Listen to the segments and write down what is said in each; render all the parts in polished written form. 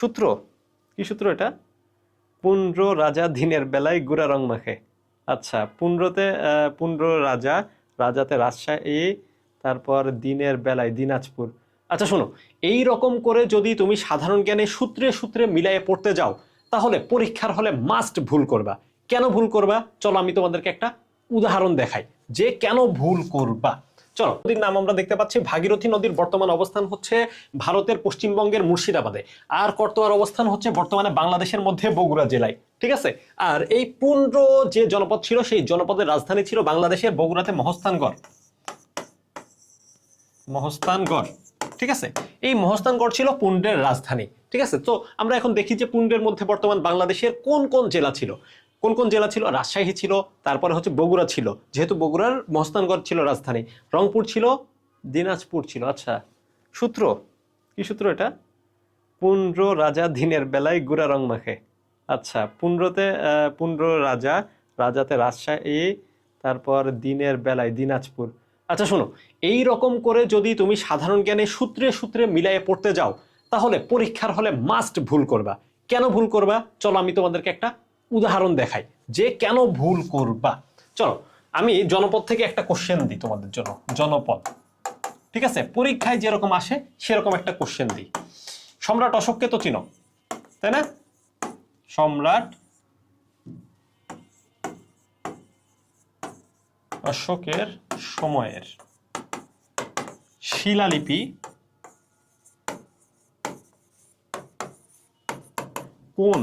সূত্র কি সূত্র এটা? 15 রাজা দিনের বেলায় গুড়া রং মাখে। আচ্ছা, 15 রাজা, রাজাতে রাজশাহী, তারপর দিনের বেলায় দিনাজপুর। আচ্ছা শোনো, এই রকম করে যদি তুমি সাধারণ জ্ঞানে সূত্রে সূত্রে মিলাইয়ে পড়তে যাও, তাহলে পরীক্ষার হলে মাস্ট ভুল করবা। কেন ভুল করবা? চলো আমি তোমাদেরকে একটা উদাহরণ দেখাই যে কেন ভুল করবা। চলো, নদীর নাম আমরা দেখতে পাচ্ছি। ভাগীরথী নদীর বর্তমান অবস্থান হচ্ছে ভারতের পশ্চিমবঙ্গের মুর্শিদাবাদে, আর করতোয়ার অবস্থান হচ্ছে বর্তমানে বাংলাদেশের মধ্যে বগুড়া জেলায়। ঠিক আছে। আর এই 15 যে জনপদ ছিল, সেই জনপদের রাজধানী ছিল বাংলাদেশের বগুড়াতে মহস্থানগড়। মহস্থানগড়, ঠিক আছে। এই মহস্থানগড় ছিল পুণ্ড্রের রাজধানী। ঠিক আছে। তো আমরা এখন দেখি যে পুণ্ড্রের মধ্যে বর্তমান বাংলাদেশের কোন কোন জেলা ছিল। কোন কোন জেলা ছিল? রাজশাহী ছিল, তারপরে হচ্ছে বগুড়া ছিল, যেহেতু বগুড়ার মহস্থানগড় ছিল রাজধানী, রংপুর ছিল, দিনাজপুর ছিল। আচ্ছা, সূত্র কি সূত্র এটা? 15 রাজা দিনের বেলায় গুড়া রং মাখে। আচ্ছা, 15 রাজা, রাজাতে রাজশাহী, তারপর দিনের বেলায় দিনাজপুর। আচ্ছা শোনো, এই রকম করে যদি তুমি সাধারণ জ্ঞানে সূত্রে সূত্রে মিলাইয়ে পড়তে যাও, তাহলে পরীক্ষার হলে মাস্ট ভুল করবা। কেন ভুল করবা? চলো আমি তোমাদেরকে একটা উদাহরণ দেখাই যে কেন ভুল করবা। চলো, আমি জনপদ থেকে একটা কোশ্চেন দিই তোমাদের জন্য। জনপদ, ঠিক আছে, পরীক্ষায় যেরকম আসে সেরকম একটা কোশ্চেন দিই। সম্রাট অশোককে তো চিনো, তাই না? সম্রাট অশোকের সময়ের শিলালিপি কোন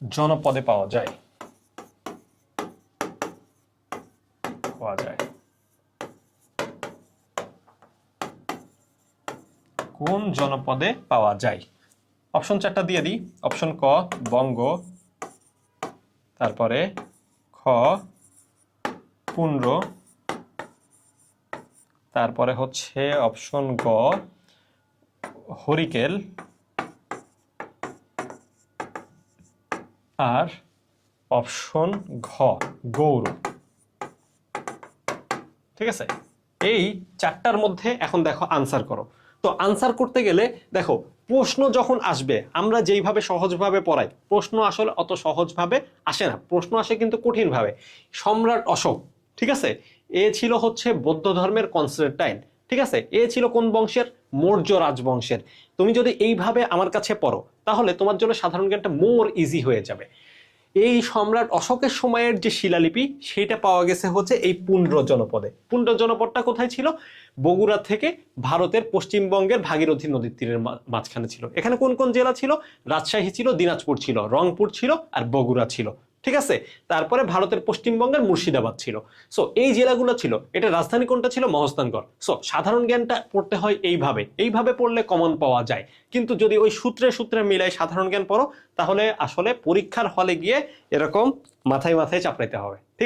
জনপদে পাওয়া যায়? কোন জনপদে পাওয়া যায়? অপশন 4টা দিয়ে দিই। অপশন ক বঙ্গ, তারপরে খ পুন্ড্র, তারপরে হচ্ছে অপশন গ হরিকেল, আর অপশন ঘ গৌড়। ঠিক আছে। এই 4টার মধ্যে এখন দেখো আনসার করো। তো আনসার করতে গেলে দেখো, প্রশ্ন যখন আসবে আমরা যেইভাবে সহজভাবে পড়াই, প্রশ্ন আসলে অত সহজভাবে আসে না, প্রশ্ন আসে কিন্তু কঠিনভাবে। সম্রাট অশোক, ঠিক আছে, এ ছিল হচ্ছে বৌদ্ধ ধর্মের কনস্টান্টাইন। ঠিক আছে। এ ছিল কোন বংশের? মৌর্য রাজবংশের। তুমি যদি এইভাবে আমার কাছে পড়ো, তাহলে তোমার জন্য সাধারণ জ্ঞানটা মোর ইজি হয়ে যাবে। এই সম্রাট অশোকের সময়ের যে শিলালিপি, সেটা পাওয়া গেছে হচ্ছে এই পুন্ড্র জনপদে। পুন্ড্র জনপদটা কোথায় ছিল? বগুড়া থেকে ভারতের পশ্চিমবঙ্গের ভাগীরথী নদীর তীরের মাঝখানে ছিল। এখানে কোন কোন জেলা ছিল? রাজশাহী ছিল, দিনাজপুর ছিল, রংপুর ছিল, আর বগুড়া ছিল। ঠিক আছে। তারপরে ভারতের পশ্চিমবঙ্গের মুর্শিদাবাদ ছিল। সো এই জেলাগুলো ছিল। এটা রাজধানী কোনটা ছিল? মহস্থানগড়। সো সাধারণ জ্ঞানটা পড়তে হয় এইভাবে, এইভাবে পড়লে কমন পাওয়া যায়। কিন্তু যদি ওই সূত্রে সূত্রে মিলাই সাধারণ জ্ঞান পড়ো, তাহলে আসলে পরীক্ষার হলে গিয়ে এরকম মাথায় মাথায় চাপড়াইতে হবে। ঠিক আছে।